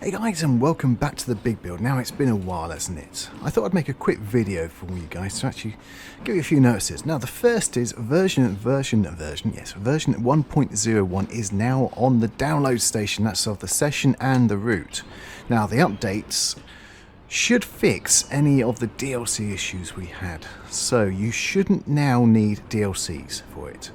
Hey guys, and welcome back to the Big Build. Now it's been a while, hasn't it? I thought I'd make a quick video for you guys to actually give you a few notices. Now the first is version 1.01 is now on the download station. That's of the session and the root. Now the updates should fix any of the DLC issues we had. So you shouldn't now need DLCs for it.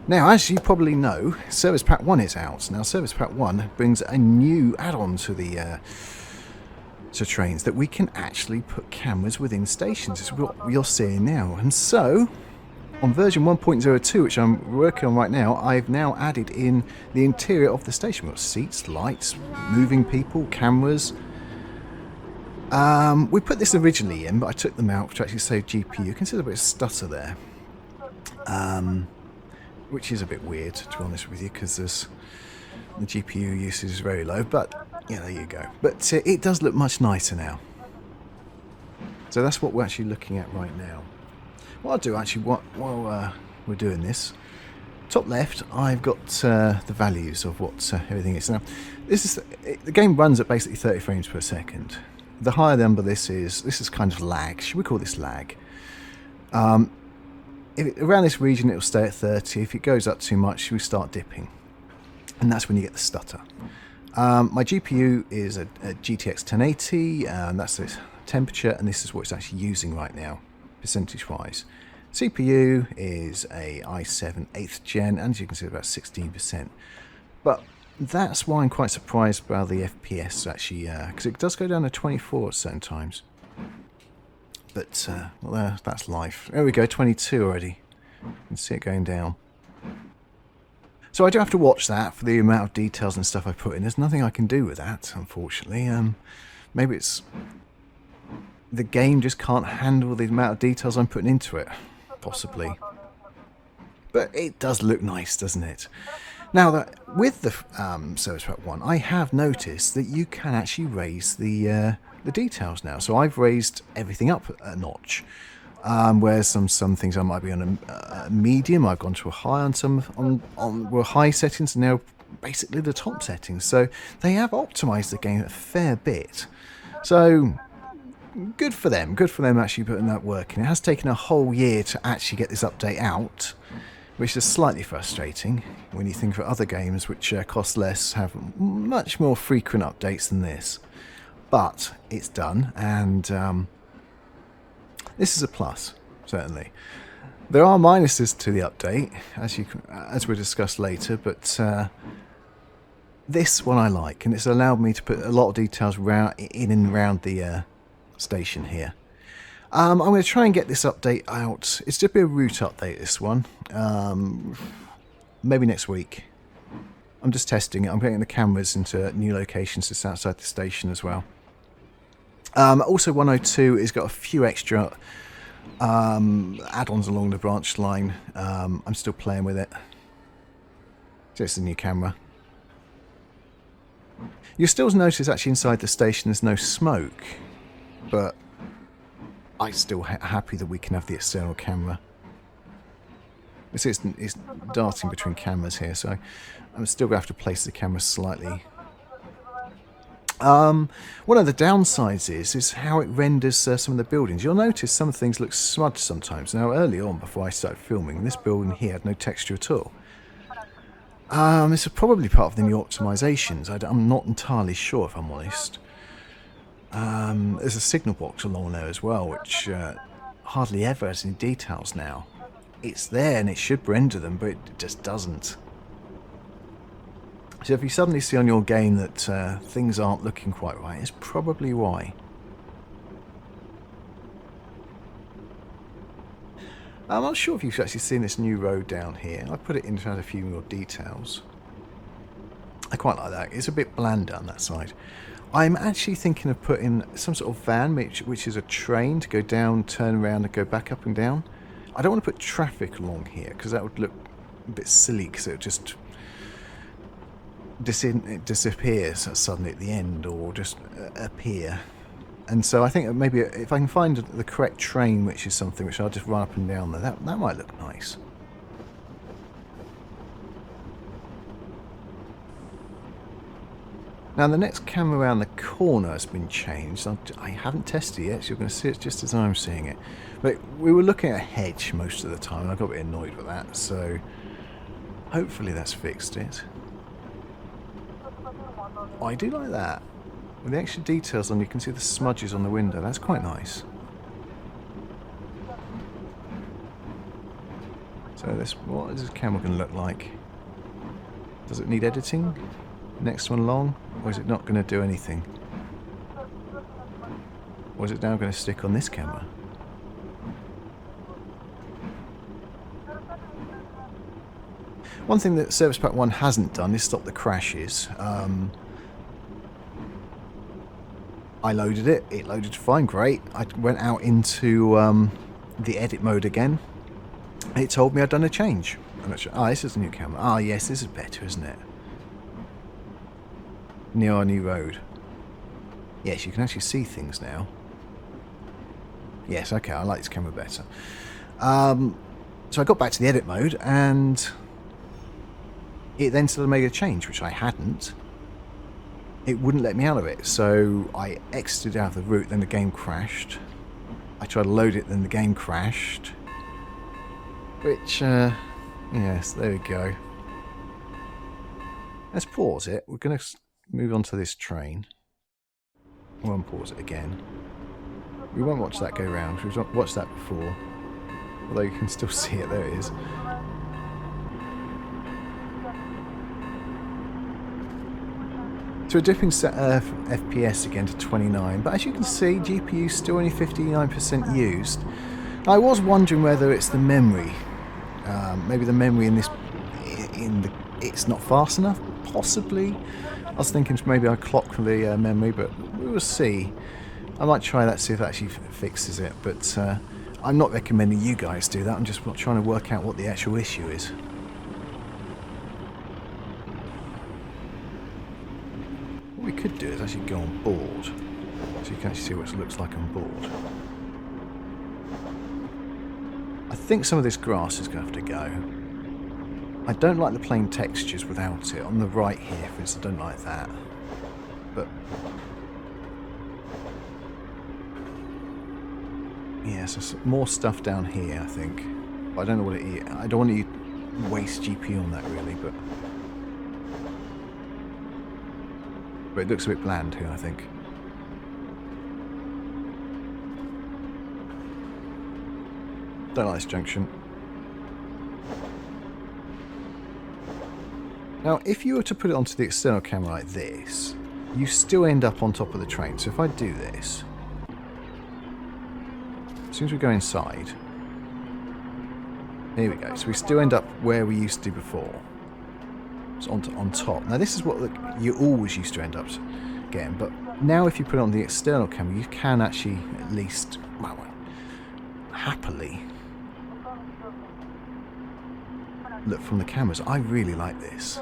Now, as you probably know, Service Pack 1 is out. Now, Service Pack 1 brings a new add-on to the to Trainz that we can actually put cameras within stations. It's what you're seeing now. And so, on version 1.02, which I'm working on right now, I've now added in the interior of the station. We've got seats, lights, moving people, cameras. We put this originally in, but I took them out to actually save GPU. You can see a bit of stutter there. Which is a bit weird, to be honest with you, because the GPU usage is very low, but yeah, there you go. But it does look much nicer now. So that's what we're actually looking at right now. What I'll do actually, while we're doing this, top left, I've got the values of what everything is. Now, the game runs at basically 30 frames per second. The higher number this is kind of lag. Should we call this lag? Around this region, it'll stay at 30. If it goes up too much, we start dipping. And that's when you get the stutter. My GPU is a GTX 1080, and that's the temperature, and this is what it's actually using right now, percentage-wise. CPU is a i7 8th gen, and as you can see, about 16%. But that's why I'm quite surprised by the FPS, actually, because it does go down to 24 at certain times. But, well, that's life. There we go, 22 already. You can see it going down. So I do have to watch that for the amount of details and stuff I put in. There's nothing I can do with that, unfortunately. Maybe it's... the game just can't handle the amount of details I'm putting into it. Possibly. But it does look nice, doesn't it? Now, with the Service Pack 1, I have noticed that you can actually raise the details now. So I've raised everything up a notch. Whereas some things I might be on a medium, I've gone to a high on some were high settings, and now basically the top settings. So they have optimized the game a fair bit. So good for them. Good for them actually putting that work in. It has taken a whole year to actually get this update out, which is slightly frustrating when you think of other games which cost less, have much more frequent updates than this. But it's done, and this is a plus, certainly. There are minuses to the update, as we'll discuss later, but this one I like, and it's allowed me to put a lot of details in and around the station here. I'm going to try and get this update out. It's just a root update, this one. Maybe next week. I'm just testing it. I'm getting the cameras into new locations just outside the station as well. Also, 102 has got a few extra add-ons along the branch line. I'm still playing with it. Just a new camera. You'll still notice actually inside the station there's no smoke, but I'm still happy that we can have the external camera. It's darting between cameras here, so I'm still going to have to place the camera slightly. One of the downsides is how it renders some of the buildings. You'll notice some things look smudged sometimes. Now, early on, before I started filming, this building here had no texture at all. This is probably part of the new optimizations. I'm not entirely sure, if I'm honest. There's a signal box along there as well, which hardly ever has any details now. It's there and it should render them, but it just doesn't. So if you suddenly see on your game that things aren't looking quite right, it's probably why. I'm not sure if you've actually seen this new road down here. I put it in to add a few more details. I quite like that. It's a bit bland on that side. I'm actually thinking of putting some sort of van, which is a train, to go down, turn around and go back up and down. I don't want to put traffic along here because that would look a bit silly, because it would just disappear suddenly at the end, or just appear. And so I think maybe if I can find the correct train, which is something which I'll just run up and down there, that might look nice. Now the next camera around the corner has been changed. I haven't tested it yet, so you're going to see it just as I'm seeing it. But we were looking at a hedge most of the time, and I got a bit annoyed with that, so hopefully that's fixed it. Oh, I do like that. With the extra details on, you can see the smudges on the window. That's quite nice. So what is this camera going to look like? Does it need editing? Next one long? Or is it not going to do anything? Or is it now going to stick on this camera? One thing that Service Pack 1 hasn't done is stop the crashes. I loaded it. It loaded fine, great. I went out into the edit mode again. It told me I'd done a change. Ah, this is a new camera. Ah, yes, this is better, isn't it? Near our new road. Yes, you can actually see things now. Yes, okay, I like this camera better. So I got back to the edit mode, and it then sort of made a change, which I hadn't. It wouldn't let me out of it, so I exited out of the route, then the game crashed. I tried to load it, then the game crashed. Which, yes, there we go. Let's pause it. We're going to move on to this train. We won't pause it again. We won't watch that go round. We've watched that before. Although you can still see it. There it is. So we're dipping FPS again to 29. But as you can see, GPU's still only 59% used. I was wondering whether it's the memory. Maybe the memory in this... it's not fast enough? Possibly. I was thinking maybe I'd clock the memory, but we will see. I might try that, see if that actually fixes it, but I'm not recommending you guys do that. I'm just trying to work out what the actual issue is. What we could do is actually go on board, so you can actually see what it looks like on board. I think some of this grass is going to have to go. I don't like the plain textures without it. On the right here, for instance, I don't like that. But yeah, so more stuff down here, I think. But I don't know what it is. I don't want to waste GPU on that really, but it looks a bit bland here, I think. Don't like this junction. Now, if you were to put it onto the external camera like this, you still end up on top of the train. So if I do this, as soon as we go inside, here we go. So we still end up where we used to before. It's on top. Now this is what you always used to end up getting, but now if you put it on the external camera, you can actually at least, well, happily look from the cameras. I really like this.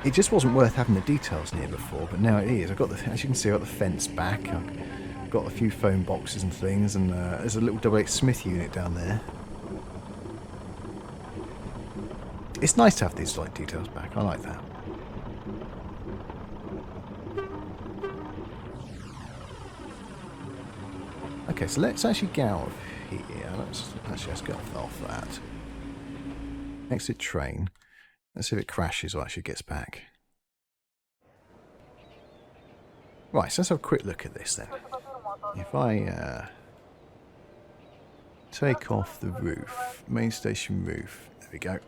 It just wasn't worth having the details near before, but now it is. I've got the, as you can see, I've got the fence back. I've got a few phone boxes and things, and there's a little 88 Smith unit down there. It's nice to have these like details back. I like that. Okay, so let's actually get out of here. Let's get off that. Exit train. Let's see if it crashes or actually gets back. Right, so let's have a quick look at this then. If I take off the roof, main station roof, there we go.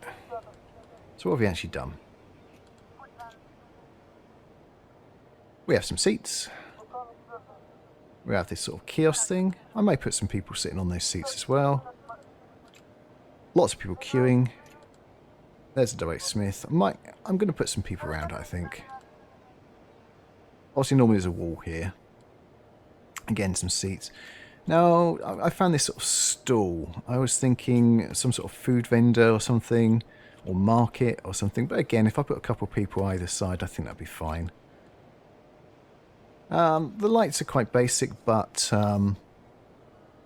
So what have we actually done? We have some seats. We have this sort of kiosk thing. I may put some people sitting on those seats as well. Lots of people queuing. There's a W.H. Smith. I'm going to put some people around, I think. Obviously, normally there's a wall here. Again, some seats. Now, I found this sort of stall. I was thinking some sort of food vendor or something, or market or something. But again, if I put a couple of people either side, I think that'd be fine. The lights are quite basic, but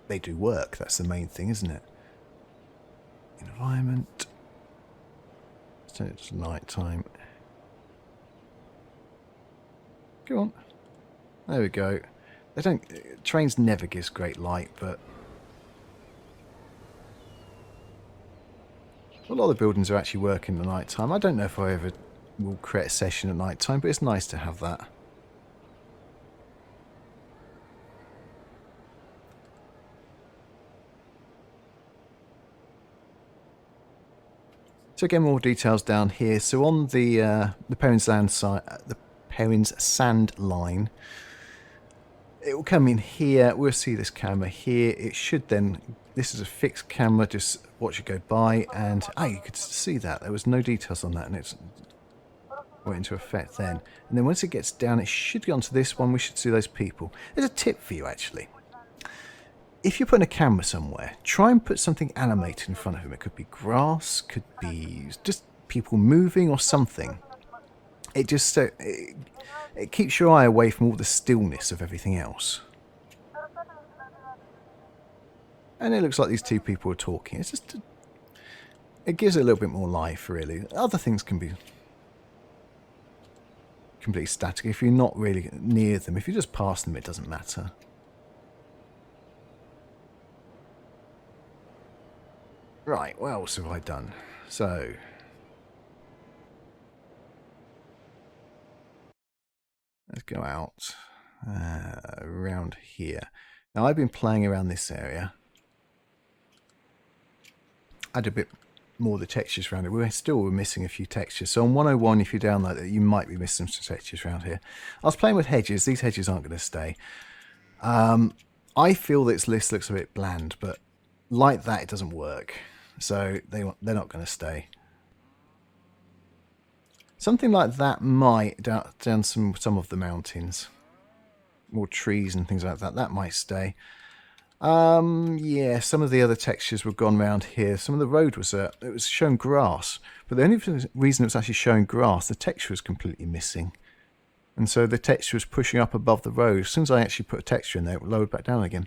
they do work. That's the main thing, isn't it? Environment. So it's night time. Go on. There we go. They don't. Trainz never gives great light, but a lot of the buildings are actually working at night time. I don't know if I ever will create a session at night time, but it's nice to have that. So again, more details down here. So on the Perran's sand line, it will come in here. We'll see this camera here. It should then. This is a fixed camera. Just watch it go by, and you could see that there was no details on that, and it's went into effect then. And then once it gets down, it should go onto this one. We should see those people. There's a tip for you actually. If you're putting a camera somewhere, try and put something animated in front of them. It could be grass, could be just people moving or something. It just it keeps your eye away from all the stillness of everything else. And it looks like these two people are talking. It's just it gives it a little bit more life, really. Other things can be completely static if you're not really near them. If you just pass them, it doesn't matter. Right, what else have I done? So, let's go out around here. Now, I've been playing around this area. Add a bit more of the textures around it. We're still missing a few textures. So on 101, if you download it, you might be missing some textures around here. I was playing with hedges. These hedges aren't going to stay. I feel this list looks a bit bland, but like that, it doesn't work. So they're not going to stay. Something like that might down some of the mountains, more trees and things like that. That might stay. Yeah, some of the other textures were gone around here. Some of the road was it was showing grass, but the only reason it was actually showing grass, the texture was completely missing, and so the texture was pushing up above the road. As soon as I actually put a texture in there, it lowered back down again.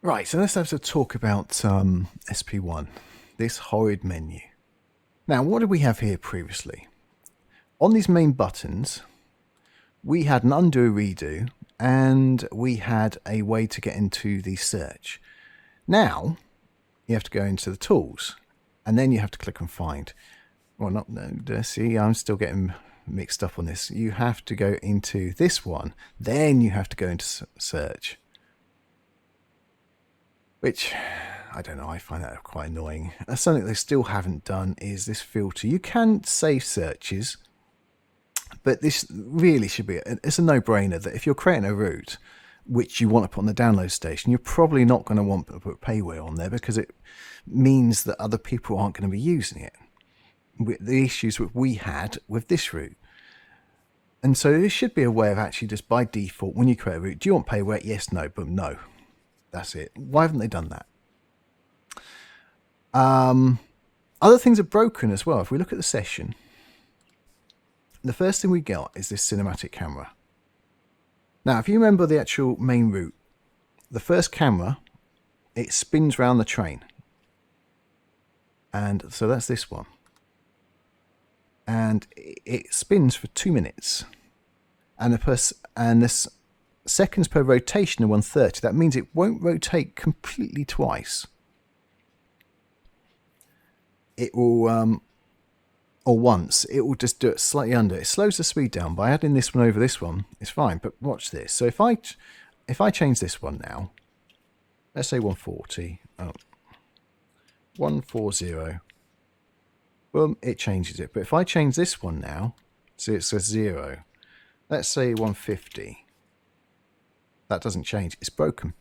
Right, so let's have to talk about SP1, this horrid menu. Now, what did we have here previously? On these main buttons, we had an undo, redo, and we had a way to get into the search. Now, you have to go into the tools, and then you have to click on find. Well, see, I'm still getting mixed up on this. You have to go into this one, then you have to go into search. Which, I don't know, I find that quite annoying. Something they still haven't done is this filter. You can save searches, but this really should be, it's a no-brainer that if you're creating a route which you want to put on the download station, you're probably not going to want to put payware on there because it means that other people aren't going to be using it. The issues that we had with this route. And so there should be a way of actually just by default, when you create a route, do you want payware? Yes, no, boom, no. That's it. Why haven't they done that? Other things are broken as well. If we look at the session, the first thing we got is this cinematic camera. Now, if you remember the actual main route, the first camera, it spins around the train. And so that's this one. And it spins for 2 minutes. And this seconds per rotation are 130. That means it won't rotate completely twice. It will, or once, it will just do it slightly under. It slows the speed down. By adding this one over this one, it's fine. But watch this. So if I change this one now, let's say 140, 140, boom, it changes it. But if I change this one now, so it says 0, let's say 150. That doesn't change. It's broken.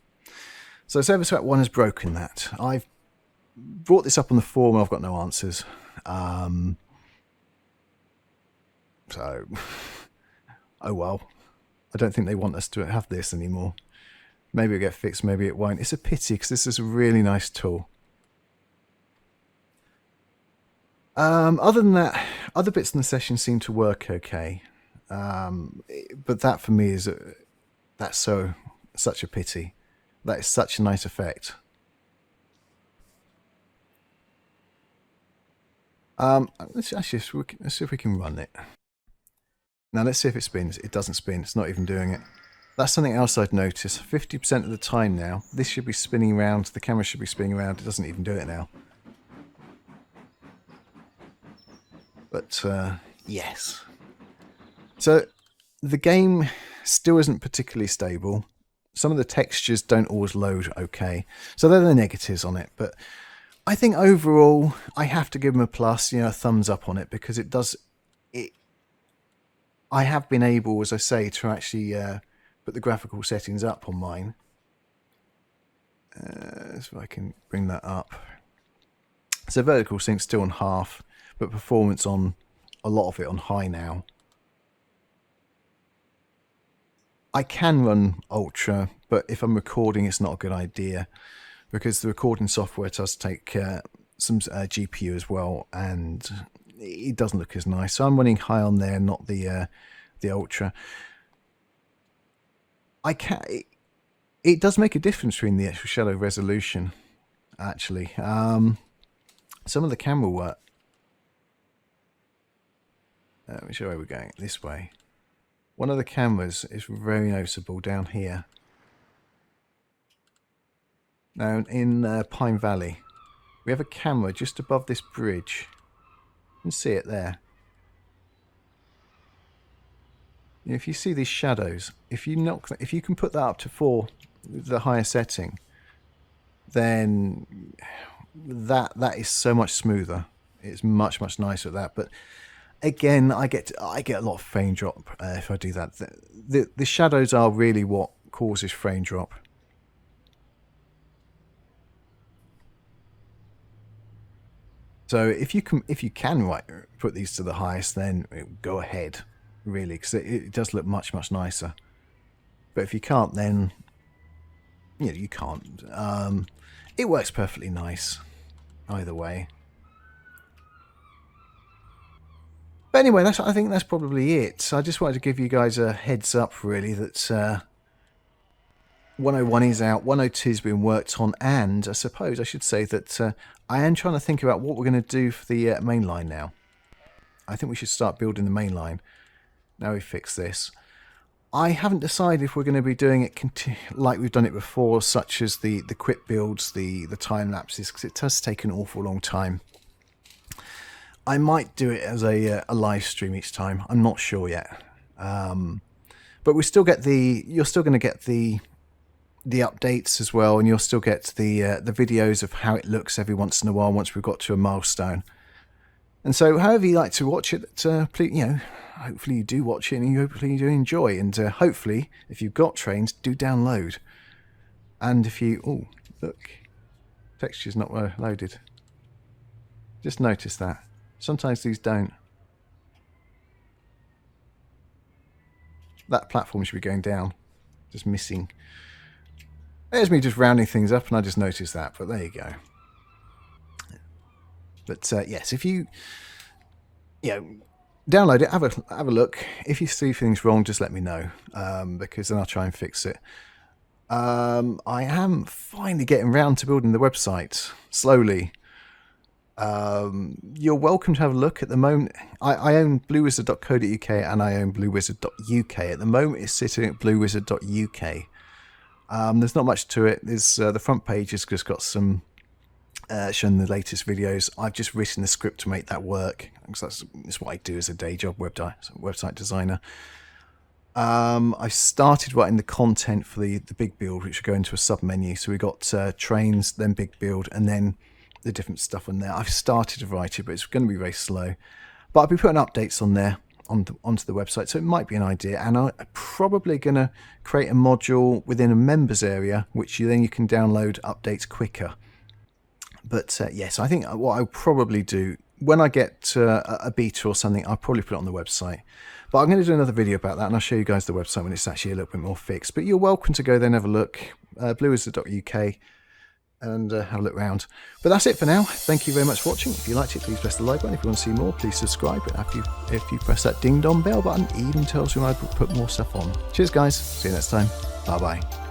So Server1 has broken that. I've brought this up on the forum and I've got no answers. So, oh well. I don't think they want us to have this anymore. Maybe it'll get fixed, maybe it won't. It's a pity because this is a really nice tool. Other than that, other bits in the session seem to work okay. But that for me is that's such a pity. That is such a nice effect. Let's see if we can run it. Now let's see if it spins. It doesn't spin. It's not even doing it. That's something else I'd noticed. 50% of the time now, this should be spinning around. The camera should be spinning around. It doesn't even do it now. But yes. So the game still isn't particularly stable. Some of the textures don't always load okay. So they're the negatives on it. But I think overall, I have to give them a plus, a thumbs up on it, because it does. I have been able, as I say, to actually put the graphical settings up on mine. So I can bring that up. So vertical sync's still on half, but performance on a lot of it on high now. I can run ultra, but if I'm recording, it's not a good idea, because the recording software does take some GPU as well, and it doesn't look as nice. So I'm running high on there, not the ultra. It does make a difference between the actual shadow resolution, actually. Some of the camera work. Let me show you where we're going. This way. One of the cameras is very noticeable down here. Now in Pine Valley, we have a camera just above this bridge. You can see it there. If you see these shadows, if you can put that up to 4, the higher setting, then that is so much smoother. It's much nicer at that. But again, I get a lot of frame drop if I do that. The shadows are really what causes frame drop. So if you can put these to the highest, then go ahead, really, because it does look much nicer. But if you can't, then you can't. It works perfectly nice either way. But anyway, I think that's probably it. I just wanted to give you guys a heads up, really, that 101 is out, 102 has been worked on, and I suppose I should say that I am trying to think about what we're going to do for the main line now. I think we should start building the main line. Now we fix this. I haven't decided if we're going to be doing it like we've done it before, such as the quick builds, the time lapses, because it does take an awful long time. I might do it as a live stream each time. I'm not sure yet. But we still get you're still going to get the updates as well, and you'll still get the videos of how it looks every once in a while once we've got to a milestone. And so however you like to watch it, please, hopefully you do watch it, and hopefully you do enjoy, and hopefully if you've got Trainz, do download. And if you look, texture's not loaded. Just notice that sometimes these don't. That platform should be going down, just missing. There's me just rounding things up, and I just noticed that, but there you go. But yes, if you download it, have a look. If you see things wrong, just let me know, because then I'll try and fix it. I am finally getting round to building the website slowly. You're welcome to have a look. At the moment, I own bluewizard.co.uk and I own bluewizard.uk. At the moment, it's sitting at bluewizard.uk. There's not much to it. There's the front page has just got some showing the latest videos. I've just written the script to make that work, because that's what I do as a day job, website designer. I started writing the content for the big build, which will go into a sub menu. So we got Trainz, then big build, and then the different stuff on there. I've started to write it, but it's going to be very slow. But I'll be putting updates on there onto the website, so it might be an idea. And I'm probably going to create a module within a members area, which then you can download updates quicker. But yes, I think what I'll probably do when I get a beta or something, I'll probably put it on the website. But I'm going to do another video about that, and I'll show you guys the website when it's actually a little bit more fixed. But you're welcome to go there and have a look, bluewizard.uk, and have a look around. But that's it for now. Thank you very much for watching. If you liked it, please press the like button. If you want to see more, please subscribe. If you press that ding dong bell button, it even tells you when I put more stuff on. Cheers, guys. See you next time. Bye bye.